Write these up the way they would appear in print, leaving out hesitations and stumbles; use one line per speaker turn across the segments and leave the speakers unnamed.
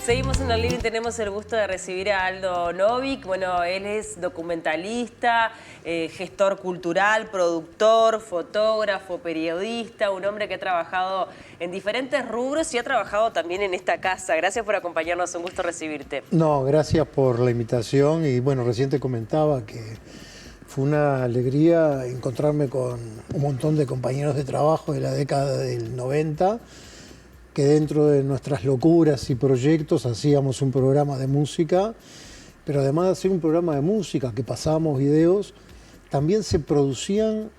Seguimos en el living, tenemos el gusto de recibir a Aldo Novik. Bueno, él es documentalista, gestor cultural, productor, fotógrafo, periodista, un hombre que ha trabajado en diferentes rubros y ha trabajado también en esta casa. Gracias por acompañarnos, un gusto recibirte.
No, gracias por la invitación y bueno, recién te comentaba que fue una alegría encontrarme con un montón de compañeros de trabajo de la década del 90, que dentro de nuestras locuras y proyectos hacíamos un programa de música, pero además de hacer un programa de música que pasábamos videos, también se producían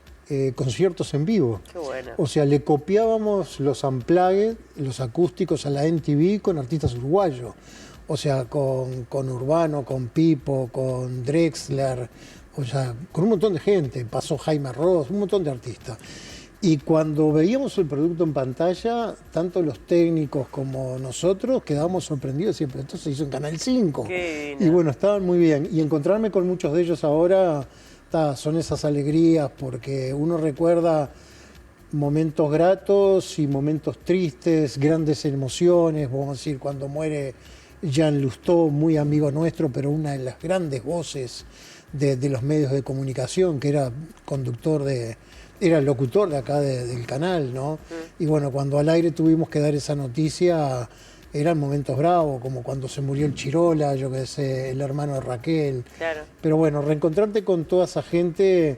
conciertos en vivo.
Qué bueno.
O sea, le copiábamos los unplugged, los acústicos a la MTV con artistas uruguayos. O sea, con Urbano, con Pipo, con Drexler, o sea, con un montón de gente. Pasó Jaime Ross, un montón de artistas. Y cuando veíamos el producto en pantalla, tanto los técnicos como nosotros quedábamos sorprendidos siempre. Entonces se hizo en Canal 5. Y bueno, estaban muy bien. Y encontrarme con muchos de ellos ahora, son esas alegrías, porque uno recuerda momentos gratos y momentos tristes, grandes emociones. Vamos a decir, cuando muere Jean Lustó, muy amigo nuestro, pero una de las grandes voces de los medios de comunicación, que era era el locutor de acá del canal, ¿no? Y bueno, cuando al aire tuvimos que dar esa noticia, eran momentos bravos, como cuando se murió el Chirola, yo qué sé, el hermano de Raquel.
Claro.
Pero bueno, reencontrarte con toda esa gente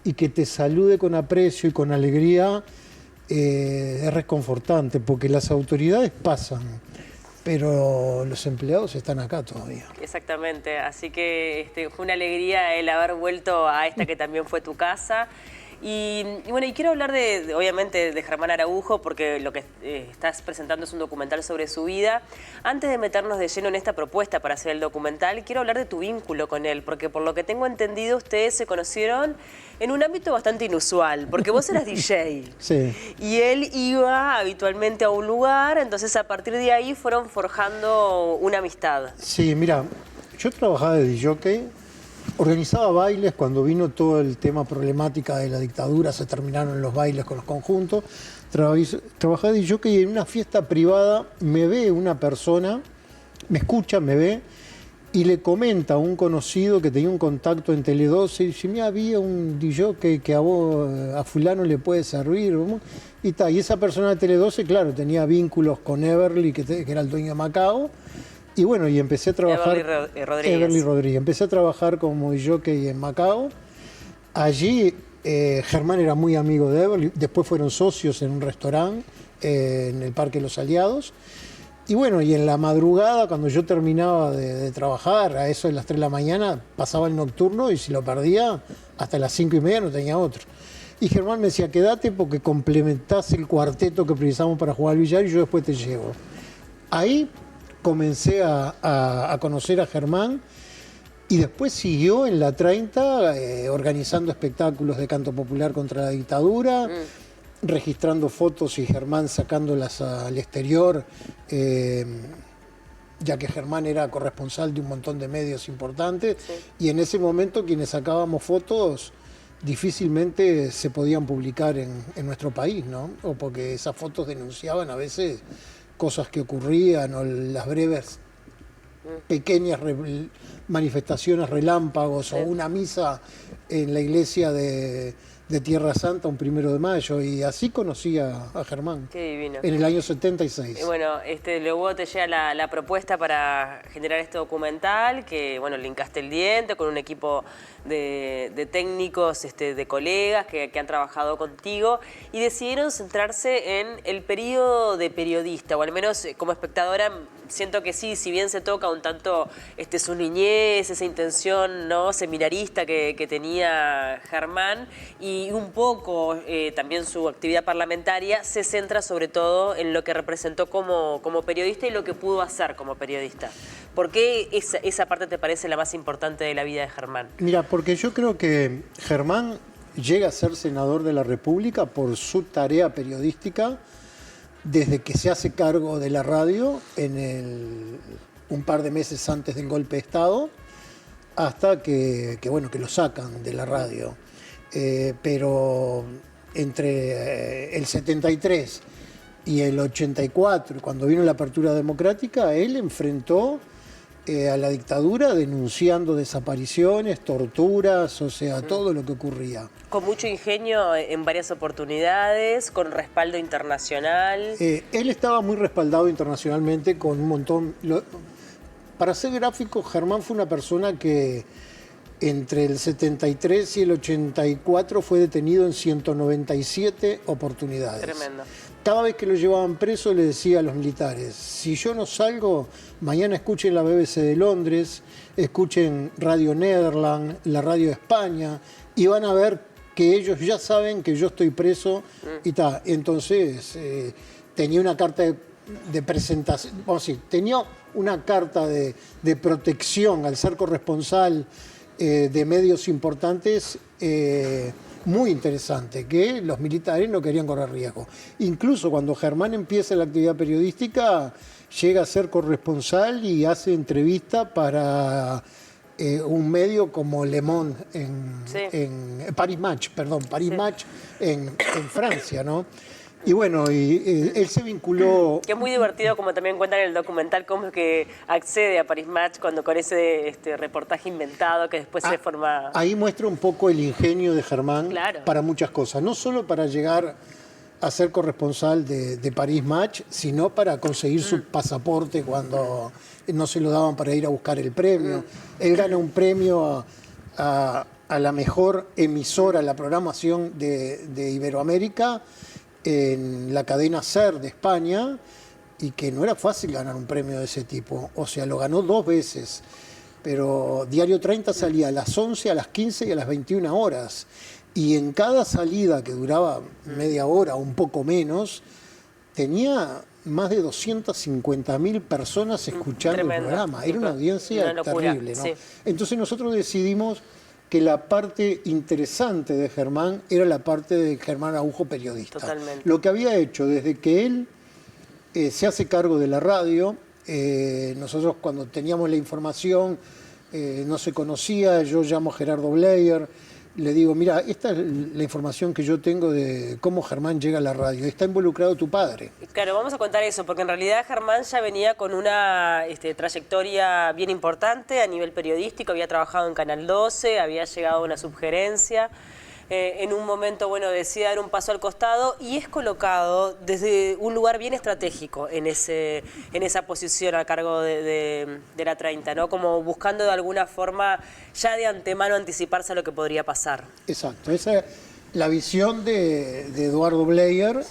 y que te salude con aprecio y con alegría es reconfortante, porque las autoridades pasan, pero los empleados están acá todavía.
Exactamente, así que fue una alegría el haber vuelto a esta que también fue tu casa. Y bueno, y quiero hablar obviamente de Germán Araujo, porque lo que estás presentando es un documental sobre su vida. Antes de meternos de lleno en esta propuesta para hacer el documental, quiero hablar de tu vínculo con él, porque por lo que tengo entendido, ustedes se conocieron en un ámbito bastante inusual, porque vos eras DJ.
Sí.
Y él iba habitualmente a un lugar, entonces a partir de ahí fueron forjando una amistad.
Sí, mira, yo trabajaba de DJ. Organizaba bailes cuando vino todo el tema problemática de la dictadura, se terminaron los bailes con los conjuntos. Trabajaba de DJ y en una fiesta privada me ve una persona, me escucha, me ve y le comenta a un conocido que tenía un contacto en Tele12 y dice, mira, había un DJ que a fulano le puede servir. Y esa persona de Tele12, claro, tenía vínculos con Everly, que era el dueño de Macao. Y bueno, y empecé a trabajar... Everly Rodríguez. Empecé a trabajar como jockey en Macao. Allí Germán era muy amigo de Everly. Después fueron socios en un restaurante en el Parque Los Aliados. Y bueno, y en la madrugada, cuando yo terminaba de trabajar, a eso de las 3 de la mañana, pasaba el nocturno y si lo perdía, hasta las 5:30 no tenía otro. Y Germán me decía, quédate porque complementás el cuarteto que precisamos para jugar al billar y yo después te llevo. Ahí comencé a conocer a Germán y después siguió en la 30 organizando espectáculos de canto popular contra la dictadura, registrando fotos y Germán sacándolas al exterior, ya que Germán era corresponsal de un montón de medios importantes, sí. Y en ese momento quienes sacábamos fotos difícilmente se podían publicar en nuestro país, ¿no? O porque esas fotos denunciaban a veces cosas que ocurrían o las breves, pequeñas manifestaciones relámpagos, sí. O una misa en la iglesia de Tierra Santa un 1 de mayo, y así conocí a Germán.
Qué divino.
En el año 76.
Bueno, luego te llega la propuesta para generar este documental, que bueno, le hincaste el diente con un equipo de técnicos, de colegas que han trabajado contigo, y decidieron centrarse en el periodo de periodista, o al menos como espectadora siento que sí, si bien se toca un tanto su niñez, esa intención, ¿no?, seminarista que tenía Germán, y un poco también su actividad parlamentaria, se centra sobre todo en lo que representó como periodista y lo que pudo hacer como periodista. ¿Por qué esa parte te parece la más importante de la vida de Germán?
Mira, porque yo creo que Germán llega a ser senador de la República por su tarea periodística desde que se hace cargo de la radio un par de meses antes del golpe de Estado, hasta que lo sacan de la radio. Pero entre el 73 Y el 84, cuando vino la apertura democrática, él enfrentó a la dictadura denunciando desapariciones, torturas, o sea, todo lo que ocurría.
Con mucho ingenio en varias oportunidades, con respaldo internacional.
Él estaba muy respaldado internacionalmente con un montón... Para ser gráfico, Germán fue una persona que entre el 73 y el 84 fue detenido en 197 oportunidades.
Tremendo.
Cada vez que lo llevaban preso le decía a los militares, si yo no salgo, mañana escuchen la BBC de Londres, escuchen Radio Nederland, la Radio de España, y van a ver que ellos ya saben que yo estoy preso y tal. Entonces tenía una carta de presentación, vamos a decir, tenía una carta de protección al ser corresponsal de medios importantes muy interesante, que los militares no querían correr riesgo. Incluso cuando Germán empieza la actividad periodística, llega a ser corresponsal y hace entrevista para un medio como Le Monde en Paris Match, Match en Francia, ¿no? Y bueno, él se vinculó...
Que es muy divertido, como también cuentan en el documental, cómo es que accede a Paris Match con ese reportaje inventado que después se forma...
Ahí muestra un poco el ingenio de Germán para muchas cosas. No solo para llegar a ser corresponsal de Paris Match, sino para conseguir su pasaporte cuando no se lo daban para ir a buscar el premio. Él gana un premio a la mejor emisora, la programación de Iberoamérica, en la cadena SER de España, y que no era fácil ganar un premio de ese tipo. O sea, lo ganó 2 veces, pero Diario 30 salía a las 11, a las 15 y a las 21 horas. Y en cada salida, que duraba media hora o un poco menos, tenía más de 250.000 personas escuchando el programa. Era una audiencia terrible, ¿no? Sí. Entonces nosotros decidimos que la parte interesante de Germán era la parte de Germán Araujo periodista.
Totalmente.
Lo que había hecho desde que él se hace cargo de la radio, nosotros cuando teníamos la información no se conocía, yo llamo a Gerardo Bleier, le digo, mira, esta es la información que yo tengo de cómo Germán llega a la radio. Está involucrado tu padre.
Claro, vamos a contar eso, porque en realidad Germán ya venía con una trayectoria bien importante a nivel periodístico, había trabajado en Canal 12, había llegado a una subgerencia. En un momento, bueno, decide dar un paso al costado y es colocado desde un lugar bien estratégico en esa posición a cargo de la 30, ¿no? Como buscando de alguna forma ya de antemano anticiparse a lo que podría pasar.
Exacto, esa es la visión de Eduardo Bleier,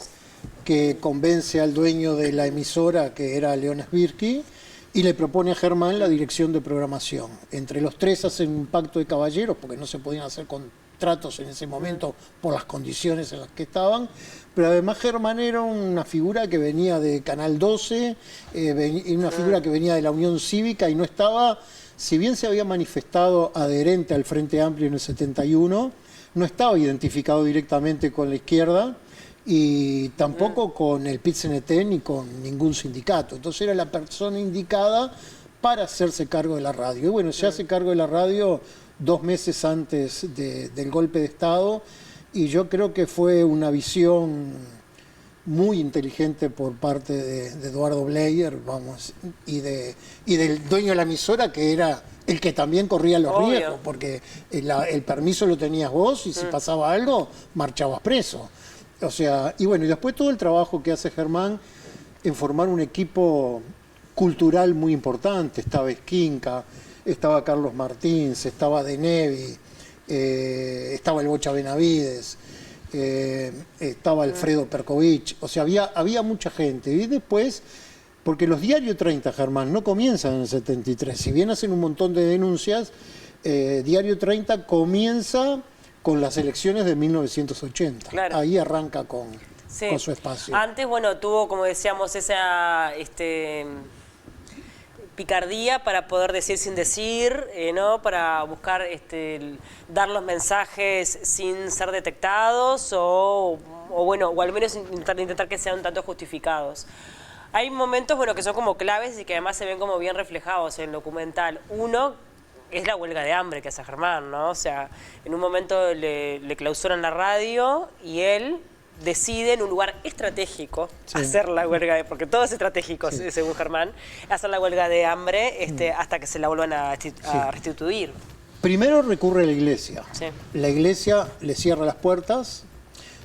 que convence al dueño de la emisora, que era León Sbirsky, y le propone a Germán la dirección de programación. Entre los tres hacen un pacto de caballeros, porque no se podían hacer contratos en ese momento por las condiciones en las que estaban, pero además Germán era una figura que venía de Canal 12, una figura que venía de la Unión Cívica y no estaba, si bien se había manifestado adherente al Frente Amplio en el 71, no estaba identificado directamente con la izquierda y tampoco con el PIT-CNT ni con ningún sindicato. Entonces era la persona indicada para hacerse cargo de la radio. Y bueno, se hace cargo de la radio 2 meses antes del golpe de Estado, y yo creo que fue una visión muy inteligente por parte de Eduardo Bleier, vamos, y del dueño de la emisora, que era el que también corría los riesgos, porque el permiso lo tenías vos y si pasaba algo, marchabas preso. O sea, y bueno, y después todo el trabajo que hace Germán en formar un equipo cultural muy importante. Estaba Esquinca, estaba Carlos Martins, estaba De Nevi, estaba el Bocha Benavides, estaba Alfredo Perkovich. O sea, había mucha gente. Y después, porque los Diario 30, Germán, no comienzan en el 73. Si bien hacen un montón de denuncias, Diario 30 comienza con las elecciones de 1980.
Claro.
Ahí arranca con su espacio.
Antes, bueno, tuvo, como decíamos, esa picardía para poder decir sin decir, ¿no? Para buscar dar los mensajes sin ser detectados o al menos intentar que sean un tanto justificados. Hay momentos, bueno, que son como claves y que además se ven como bien reflejados en el documental. Uno es la huelga de hambre que hace Germán, ¿no? O sea, en un momento le clausuran la radio y él decide en un lugar estratégico
Sí.
hacer la huelga, porque todo es estratégico, según Germán, hacer la huelga de hambre hasta que se la vuelvan a restituir.
Primero recurre a la iglesia.
Sí.
La iglesia le cierra las puertas,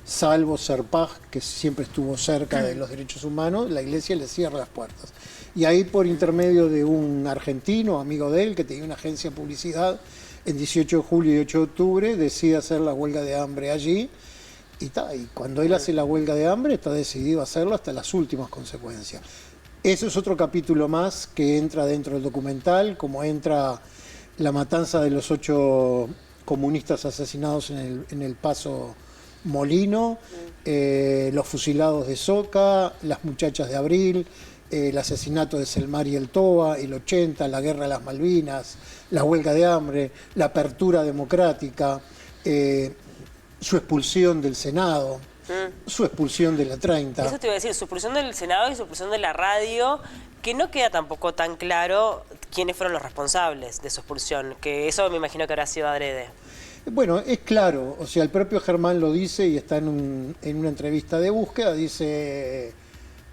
salvo Serpaj, que siempre estuvo cerca de los derechos humanos, la iglesia le cierra las puertas. Y ahí, por intermedio de un argentino, amigo de él, que tenía una agencia de publicidad, en 18 de julio y 8 de octubre decide hacer la huelga de hambre allí. Y cuando él hace la huelga de hambre, está decidido a hacerlo hasta las últimas consecuencias. Eso es otro capítulo más que entra dentro del documental, como entra la matanza de los 8 comunistas asesinados en el Paso Molino, los fusilados de Soca, las muchachas de Abril, el asesinato de Selmar y el Toba, el 80, la guerra de las Malvinas, la huelga de hambre, la apertura democrática, su expulsión del Senado, su expulsión de la 30.
Eso te iba a decir, su expulsión del Senado y su expulsión de la radio, que no queda tampoco tan claro quiénes fueron los responsables de su expulsión, que eso me imagino que habrá sido adrede.
Bueno, es claro, o sea, el propio Germán lo dice y está en una entrevista de búsqueda, dice,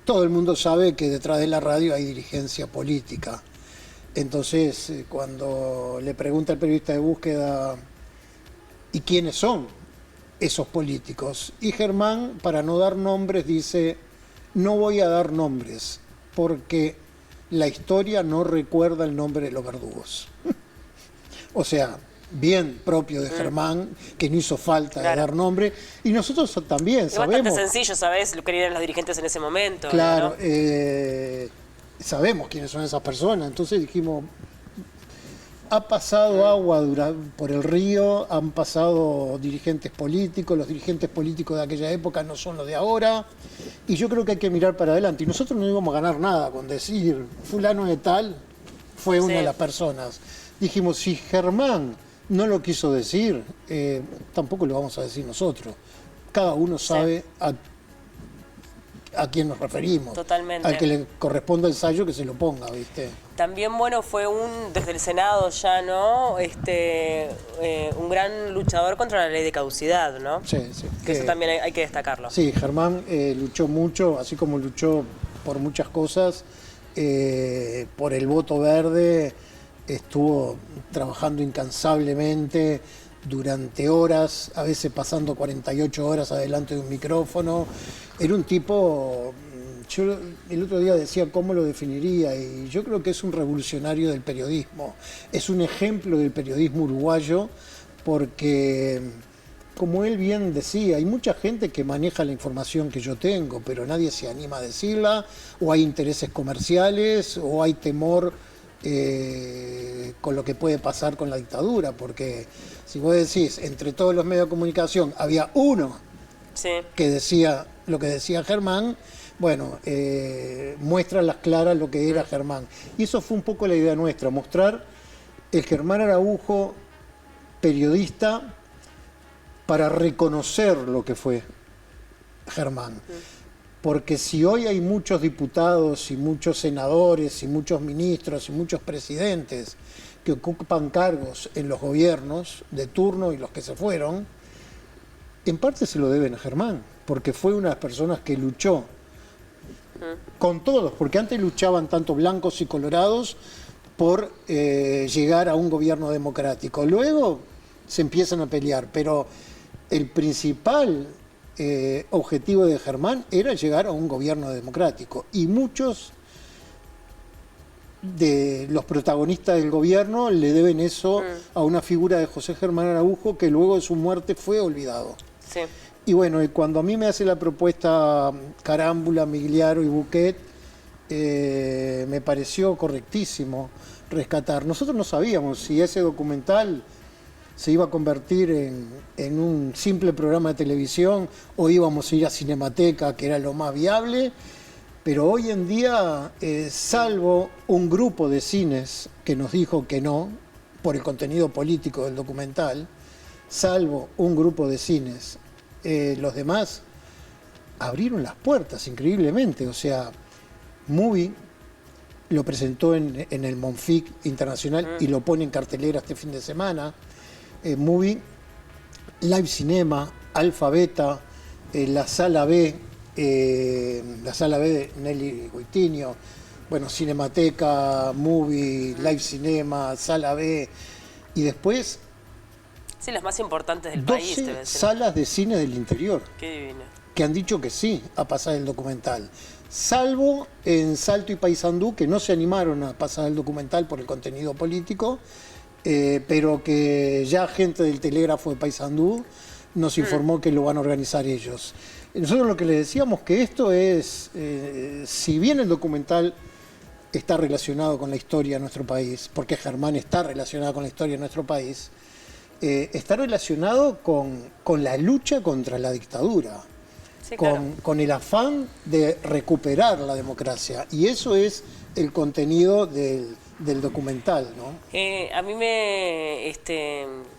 todo el mundo sabe que detrás de la radio hay dirigencia política. Entonces, cuando le pregunta el periodista de búsqueda, ¿y quiénes son esos políticos? Y Germán, para no dar nombres, dice, no voy a dar nombres, porque la historia no recuerda el nombre de los verdugos. O sea, bien propio de Germán, que no hizo falta de dar nombre, y nosotros también
es
sabemos...
bastante sencillo, ¿sabes? Lo que eran los dirigentes en ese momento.
Claro,
¿no?
Sabemos quiénes son esas personas, entonces dijimos, ha pasado agua por el río, han pasado dirigentes políticos, los dirigentes políticos de aquella época no son los de ahora, y yo creo que hay que mirar para adelante, y nosotros no íbamos a ganar nada con decir, fulano de tal fue una de las personas. Dijimos, si Germán no lo quiso decir, tampoco lo vamos a decir nosotros. Cada uno sabe a quién nos referimos.
Totalmente.
Al que le corresponda el ensayo que se lo ponga, ¿viste?
También, bueno, fue desde el Senado ya, ¿no? Un gran luchador contra la ley de caducidad, ¿no?
Sí, sí.
Que eso también hay que destacarlo.
Sí, Germán luchó mucho, así como luchó por muchas cosas, por el voto verde, estuvo trabajando incansablemente durante horas, a veces pasando 48 horas adelante de un micrófono. Era un tipo, yo el otro día decía cómo lo definiría, y yo creo que es un revolucionario del periodismo, es un ejemplo del periodismo uruguayo, porque, como él bien decía, hay mucha gente que maneja la información que yo tengo, pero nadie se anima a decirla, o hay intereses comerciales, o hay temor con lo que puede pasar con la dictadura, porque si vos decís, entre todos los medios de comunicación había uno que decía lo que decía Germán, bueno, muestra a las claras lo que era Germán. Y eso fue un poco la idea nuestra, mostrar el Germán Araujo periodista para reconocer lo que fue Germán. Porque si hoy hay muchos diputados y muchos senadores y muchos ministros y muchos presidentes que ocupan cargos en los gobiernos de turno y los que se fueron, en parte se lo deben a Germán, porque fue una de las personas que luchó con todos, porque antes luchaban tanto blancos y colorados por llegar a un gobierno democrático. Luego se empiezan a pelear, pero el principal objetivo de Germán era llegar a un gobierno democrático, y muchos de los protagonistas del gobierno le deben eso a una figura de José Germán Araujo, que luego de su muerte fue olvidado.
Sí.
Y bueno, y cuando a mí me hace la propuesta Carámbula, Migliaro y Buquet, me pareció correctísimo rescatar. Nosotros no sabíamos si ese documental se iba a convertir en un simple programa de televisión o íbamos a ir a Cinemateca, que era lo más viable, pero hoy en día, salvo un grupo de cines que nos dijo que no, por el contenido político del documental, salvo un grupo de cines, los demás abrieron las puertas increíblemente. O sea, Movie lo presentó en el Monfic Internacional y lo pone en cartelera este fin de semana. Movie, Live Cinema, Alfa Beta, la sala B de Nelly Guitinho, bueno, Cinemateca, Movie, Live Cinema, Sala B, y después
Sí, las más importantes del
12
país, te voy a decir.
salas de cine del interior
Qué divino.
que han dicho que sí a pasar el documental. Salvo en Salto y Paysandú, que no se animaron a pasar el documental por el contenido político, pero que ya gente del Telégrafo de Paysandú nos informó que lo van a organizar ellos. Nosotros lo que les decíamos que esto es, si bien el documental está relacionado con la historia de nuestro país, porque Germán está relacionado con la historia de nuestro país, está relacionado con la lucha contra la dictadura.
Sí, claro.
Con el afán de recuperar la democracia. Y eso es el contenido del documental, ¿no?
A mí me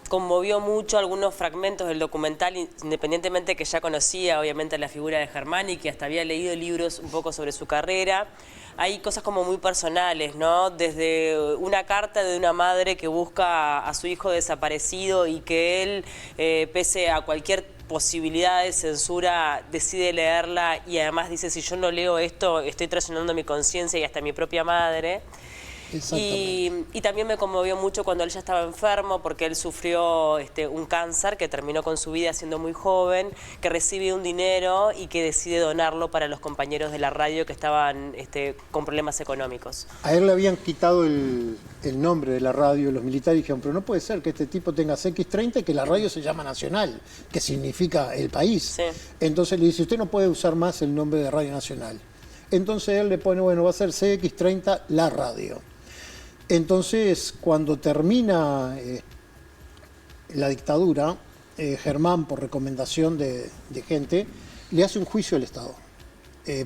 conmovió mucho algunos fragmentos del documental, independientemente que ya conocía obviamente la figura de Germán y que hasta había leído libros un poco sobre su carrera. Hay cosas como muy personales, ¿no? Desde una carta de una madre que busca a su hijo desaparecido y que él, pese a cualquier posibilidad de censura, decide leerla y además dice, si yo no leo esto, estoy traicionando mi conciencia y hasta mi propia madre. Y también me conmovió mucho cuando él ya estaba enfermo, porque él sufrió un cáncer que terminó con su vida siendo muy joven, que recibe un dinero y que decide donarlo para los compañeros de la radio que estaban con problemas económicos.
A él le habían quitado el nombre de la radio, los militares dijeron, pero no puede ser que este tipo tenga CX30 y que la radio se llama Nacional, que significa el país.
Sí.
Entonces le dice, usted no puede usar más el nombre de Radio Nacional. Entonces él le pone, bueno, va a ser CX30 la radio. Entonces, cuando termina la dictadura, Germán, por recomendación de gente, le hace un juicio al Estado,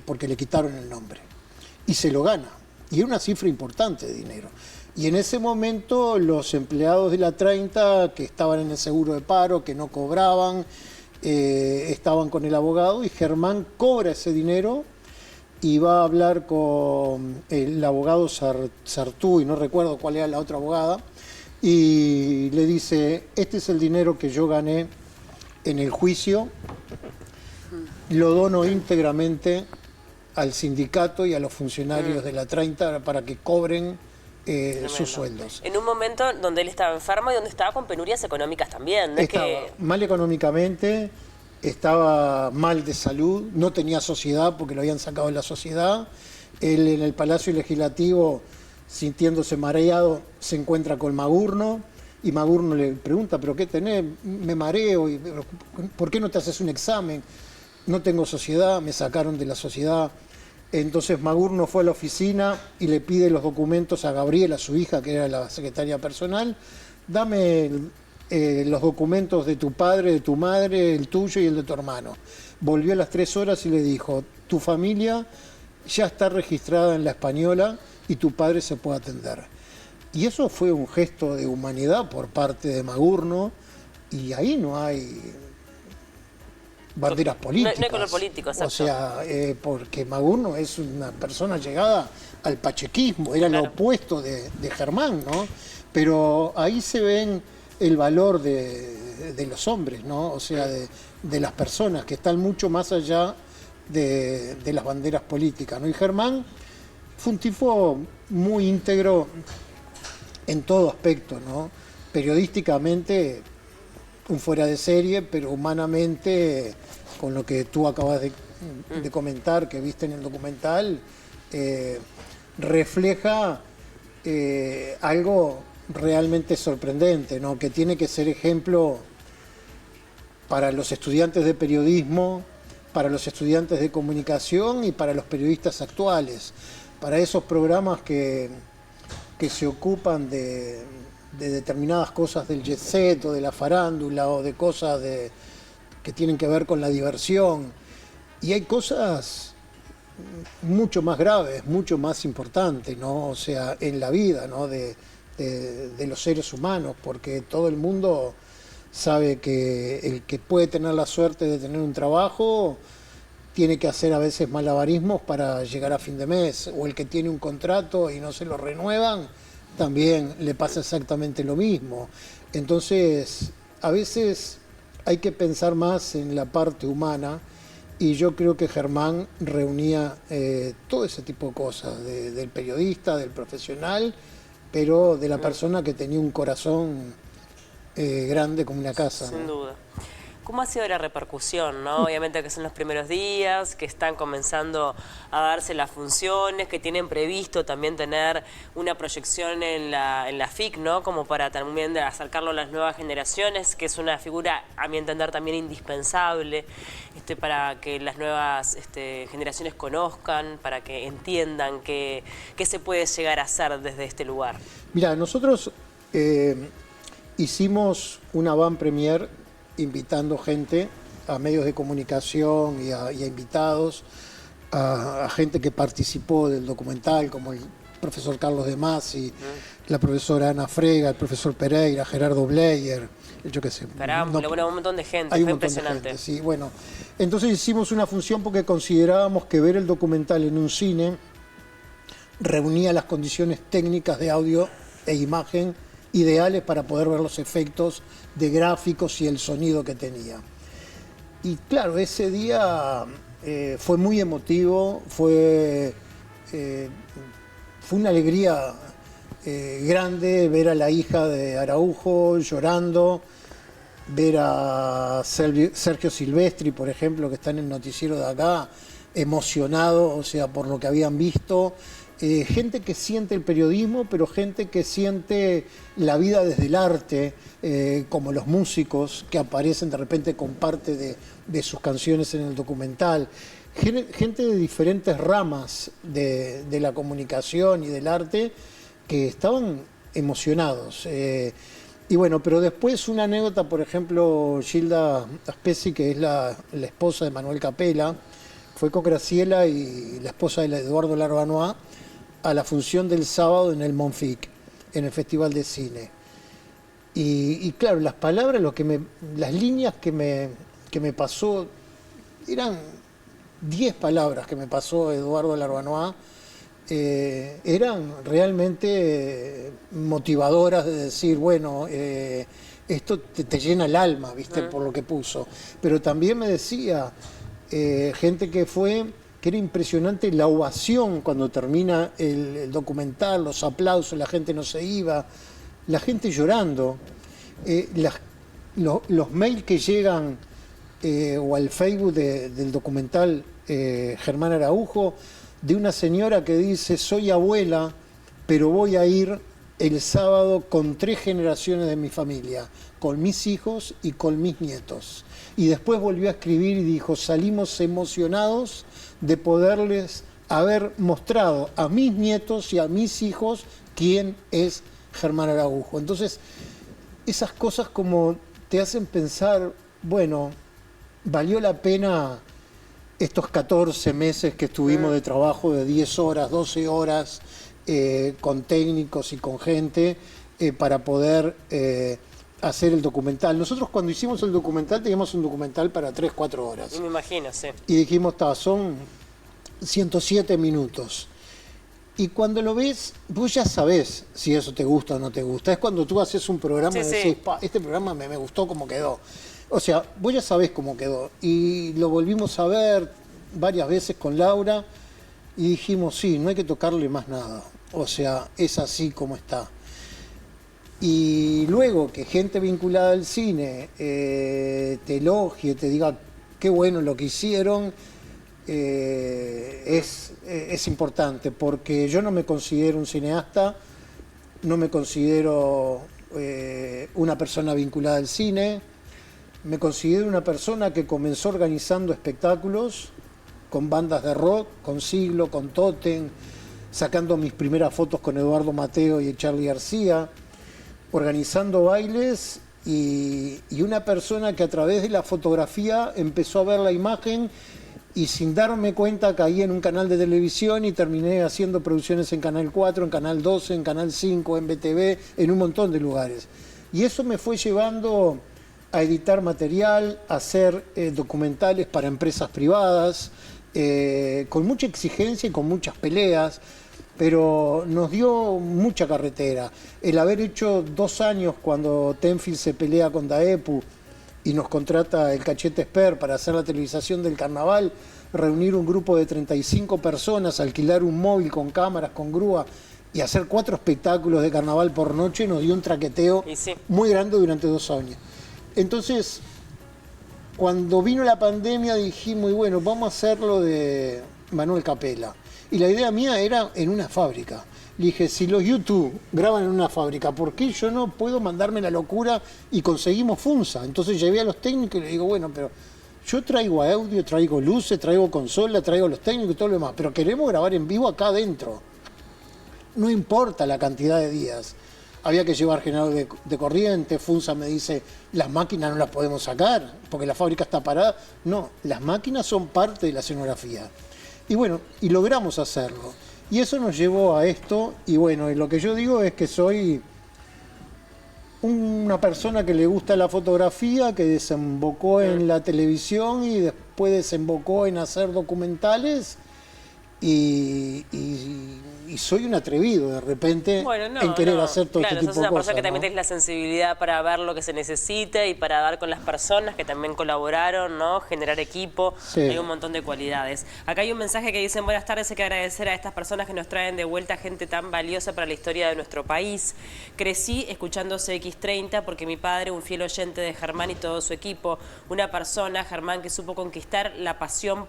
porque le quitaron el nombre. Y se lo gana. Y es una cifra importante de dinero. Y en ese momento, los empleados de la 30, que estaban en el seguro de paro, que no cobraban, estaban con el abogado, y Germán cobra ese dinero y va a hablar con el abogado Sartú, y no recuerdo cuál era la otra abogada, y le dice, este es el dinero que yo gané en el juicio, lo dono íntegramente al sindicato y a los funcionarios de la 30 para que cobren sus sueldos.
En un momento donde él estaba enfermo y donde estaba con penurias económicas también. ¿No?
Estaba mal económicamente, estaba mal de salud, no tenía sociedad porque lo habían sacado de la sociedad. Él en el Palacio Legislativo, sintiéndose mareado, se encuentra con Magurno y Magurno le pregunta, ¿pero qué tenés? Me mareo, ¿por qué no te haces un examen? No tengo sociedad, me sacaron de la sociedad. Entonces Magurno fue a la oficina y le pide los documentos a Gabriela, su hija, que era la secretaria personal. Dame los documentos de tu padre, de tu madre, el tuyo y el de tu hermano. Volvió a las 3 horas y le dijo, tu familia ya está registrada en la Española y tu padre se puede atender. Y eso fue un gesto de humanidad por parte de Magurno, y ahí no hay banderas políticas.
No hay color político, exacto.
O sea, porque Magurno es una persona llegada al pachequismo, era
Claro.
lo opuesto de Germán, ¿no? Pero ahí se ven el valor de los hombres, ¿no? O sea, de las personas que están mucho más allá de las banderas políticas, ¿no? Y Germán fue un tipo muy íntegro en todo aspecto, ¿no? Periodísticamente un fuera de serie, pero humanamente, con lo que tú acabas de comentar, que viste en el documental, refleja algo realmente sorprendente, ¿no? Que tiene que ser ejemplo para los estudiantes de periodismo, para los estudiantes de comunicación y para los periodistas actuales, para esos programas que se ocupan de determinadas cosas del jet set o de la farándula o de cosas que tienen que ver con la diversión. Y hay cosas mucho más graves, mucho más importantes, ¿no? O sea, en la vida, ¿no? de los seres humanos, porque todo el mundo sabe que el que puede tener la suerte de tener un trabajo tiene que hacer a veces malabarismos para llegar a fin de mes, o el que tiene un contrato y no se lo renuevan, también le pasa exactamente lo mismo. Entonces, a veces hay que pensar más en la parte humana, y yo creo que Germán reunía todo ese tipo de cosas, del periodista, del profesional, pero de la persona que tenía un corazón grande como una casa.
Sin
¿no?
duda. ¿Cómo ha sido la repercusión, no? Obviamente que son los primeros días, que están comenzando a darse las funciones, que tienen previsto también tener una proyección en la FIC, ¿no? Como para también acercarlo a las nuevas generaciones, que es una figura, a mi entender, también indispensable para que las nuevas generaciones conozcan, para que entiendan qué se puede llegar a hacer desde este lugar.
Mira, nosotros hicimos una van premier invitando gente a medios de comunicación y a invitados, a gente que participó del documental, como el profesor Carlos de Masi, la profesora Ana Frega, el profesor Pereira, Gerardo Bleyer, yo qué sé.
Bueno, un montón de gente,
hay
fue
un montón
impresionante.
de gente, sí, bueno. Entonces hicimos una función porque considerábamos que ver el documental en un cine reunía las condiciones técnicas de audio e imagen ideales para poder ver los efectos de gráficos y el sonido que tenía. Y claro, ese día fue muy emotivo, fue una alegría grande ver a la hija de Araujo llorando, ver a Sergio Silvestri, por ejemplo, que está en el noticiero de acá, emocionado, o sea, por lo que habían visto. Gente que siente el periodismo, pero gente que siente la vida desde el arte, como los músicos que aparecen de repente con parte de sus canciones en el documental. Gente de diferentes ramas de la comunicación y del arte que estaban emocionados. Y bueno, pero después una anécdota, por ejemplo, Gilda Aspesi, que es la esposa de Manuel Capela, fue con Graciela y la esposa de Eduardo Larbanois a la función del sábado en el Monfic, en el Festival de Cine. Y claro, las palabras, las líneas que me pasó, eran 10 palabras que me pasó Eduardo Larbanois, eran realmente motivadoras de decir, bueno, esto te llena el alma, ¿viste? Por lo que puso. Pero también me decía gente que era impresionante la ovación cuando termina el documental, los aplausos, la gente no se iba, la gente llorando. Los mails que llegan o al Facebook del documental Germán Araujo, de una señora que dice, soy abuela, pero voy a ir el sábado con 3 generaciones de mi familia, con mis hijos y con mis nietos. Y después volvió a escribir y dijo, salimos emocionados de poderles haber mostrado a mis nietos y a mis hijos quién es Germán Araujo. Entonces, esas cosas como te hacen pensar, bueno, valió la pena estos 14 meses que estuvimos de trabajo de 10 horas, 12 horas, con técnicos y con gente, para poder hacer el documental. Nosotros cuando hicimos el documental teníamos un documental para 3, 4 horas.
Y me imagino, sí.
Y dijimos, son 107 minutos. Y cuando lo ves, vos ya sabés si eso te gusta o no te gusta. Es cuando tú haces un programa y decís, este programa me gustó como quedó. O sea, vos ya sabés cómo quedó. Y lo volvimos a ver varias veces con Laura y dijimos, sí, no hay que tocarle más nada. O sea, es así como está. Y luego que gente vinculada al cine te elogie, te diga qué bueno lo que hicieron, es importante, porque yo no me considero un cineasta, no me considero una persona vinculada al cine, me considero una persona que comenzó organizando espectáculos con bandas de rock, con Siglo, con Totem, sacando mis primeras fotos con Eduardo Mateo y Charly García, organizando bailes y una persona que a través de la fotografía empezó a ver la imagen y sin darme cuenta caí en un canal de televisión y terminé haciendo producciones en Canal 4, en Canal 12, en Canal 5, en BTV, en un montón de lugares. Y eso me fue llevando a editar material, a hacer documentales para empresas privadas, con mucha exigencia y con muchas peleas, pero nos dio mucha carretera. El haber hecho 2 años cuando Tenfield se pelea con Daepu, y nos contrata el Cachete Esper para hacer la televisación del carnaval, reunir un grupo de 35 personas, alquilar un móvil con cámaras, con grúa y hacer 4 espectáculos de carnaval por noche, nos dio un traqueteo muy grande durante 2 años. Entonces, cuando vino la pandemia dijimos, bueno, vamos a hacerlo de Manuel Capela. Y la idea mía era en una fábrica. Le dije, si los YouTube graban en una fábrica, ¿por qué yo no puedo mandarme la locura y conseguimos Funza? Entonces llevé a los técnicos y le digo, bueno, pero yo traigo audio, traigo luces, traigo consola, traigo los técnicos y todo lo demás, pero queremos grabar en vivo acá adentro. No importa la cantidad de días. Había que llevar generador de corriente. Funza me dice, las máquinas no las podemos sacar porque la fábrica está parada. No, las máquinas son parte de la escenografía. Y bueno, y logramos hacerlo. Y eso nos llevó a esto. Y bueno, y lo que yo digo es que soy una persona que le gusta la fotografía, que desembocó en la televisión y después desembocó en hacer documentales. Y soy un atrevido de repente en querer hacer todo este tipo de cosas.
Sos una persona que también tenés la sensibilidad para ver lo que se necesita y para dar con las personas que también colaboraron, ¿no? Generar equipo, hay un montón de cualidades. Acá hay un mensaje que dicen, buenas tardes, hay que agradecer a estas personas que nos traen de vuelta gente tan valiosa para la historia de nuestro país. Crecí escuchando CX30 porque mi padre, un fiel oyente de Germán y todo su equipo, una persona, Germán, que supo conquistar la pasión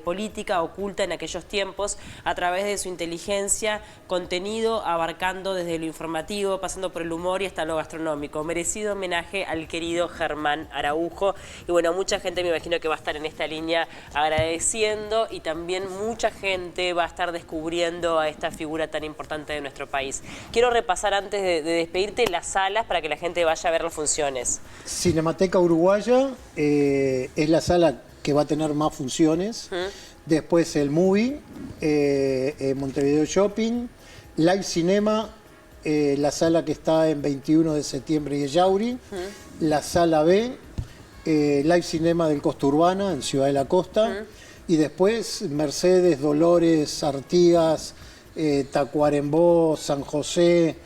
política oculta en aquellos tiempos a través de su inteligencia, contenido abarcando desde lo informativo, pasando por el humor y hasta lo gastronómico. Merecido homenaje al querido Germán Araujo. Y bueno, mucha gente me imagino que va a estar en esta línea agradeciendo y también mucha gente va a estar descubriendo a esta figura tan importante de nuestro país. Quiero repasar antes de despedirte las salas para que la gente vaya a ver las funciones.
Cinemateca Uruguaya es la sala que va a tener más funciones. Después el Movie, Montevideo Shopping, Live Cinema, la sala que está en 21 de septiembre y Yauri, la sala B, Live Cinema del Costa Urbana en Ciudad de la Costa, y después Mercedes, Dolores, Artigas, Tacuarembó, San José,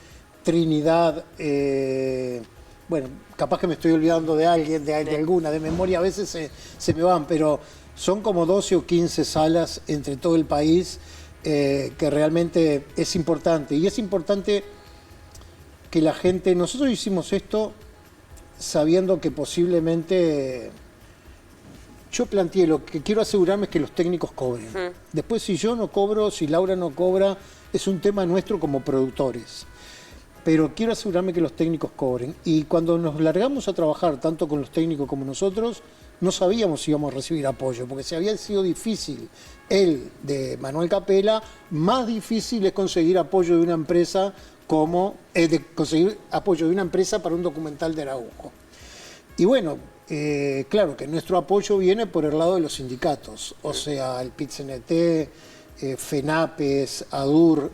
Trinidad, bueno, capaz que me estoy olvidando de alguien, de alguna, de memoria a veces se me van, pero son como 12 o 15 salas entre todo el país que realmente es importante. Y es importante que la gente... Nosotros hicimos esto sabiendo que posiblemente... Yo planteé, lo que quiero asegurarme es que los técnicos cobren. Después, si yo no cobro, si Laura no cobra, es un tema nuestro como productores. Pero quiero asegurarme que los técnicos cobren. Y cuando nos largamos a trabajar, tanto con los técnicos como nosotros, no sabíamos si íbamos a recibir apoyo, porque si había sido difícil el de Manuel Capela, más difícil es conseguir apoyo de una empresa conseguir apoyo de una empresa para un documental de Araujo. Y bueno, claro que nuestro apoyo viene por el lado de los sindicatos, o sea, el PIT-CNT, FENAPES, ADUR,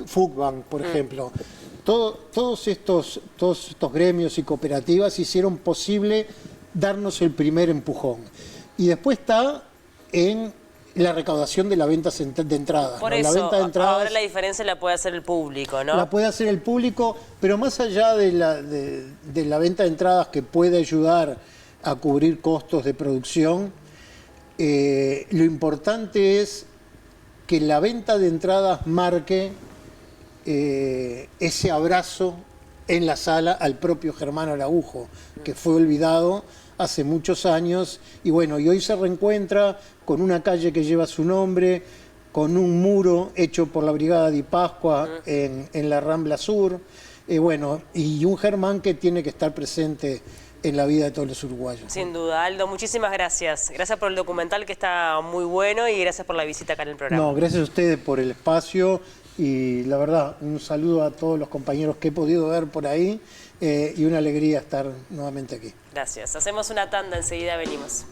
FUCBAN, por ejemplo. Todos estos gremios y cooperativas hicieron posible darnos el primer empujón. Y después está en la recaudación de la venta de entradas.
Por
¿no?
eso,
la venta de entradas,
ahora la diferencia la puede hacer el público, ¿no?
La puede hacer el público, pero más allá de la venta de entradas que puede ayudar a cubrir costos de producción, lo importante es que la venta de entradas marque ese abrazo en la sala al propio Germán Araujo, que fue olvidado hace muchos años, y bueno, y hoy se reencuentra con una calle que lleva su nombre, con un muro hecho por la Brigada de Pascua en la Rambla Sur, bueno, y un Germán que tiene que estar presente en la vida de todos los uruguayos.
Sin duda. Aldo, muchísimas gracias. Gracias por el documental que está muy bueno y gracias por la visita acá en el programa.
No, gracias a ustedes por el espacio y la verdad, un saludo a todos los compañeros que he podido ver por ahí y una alegría estar nuevamente aquí.
Gracias. Hacemos una tanda, enseguida venimos.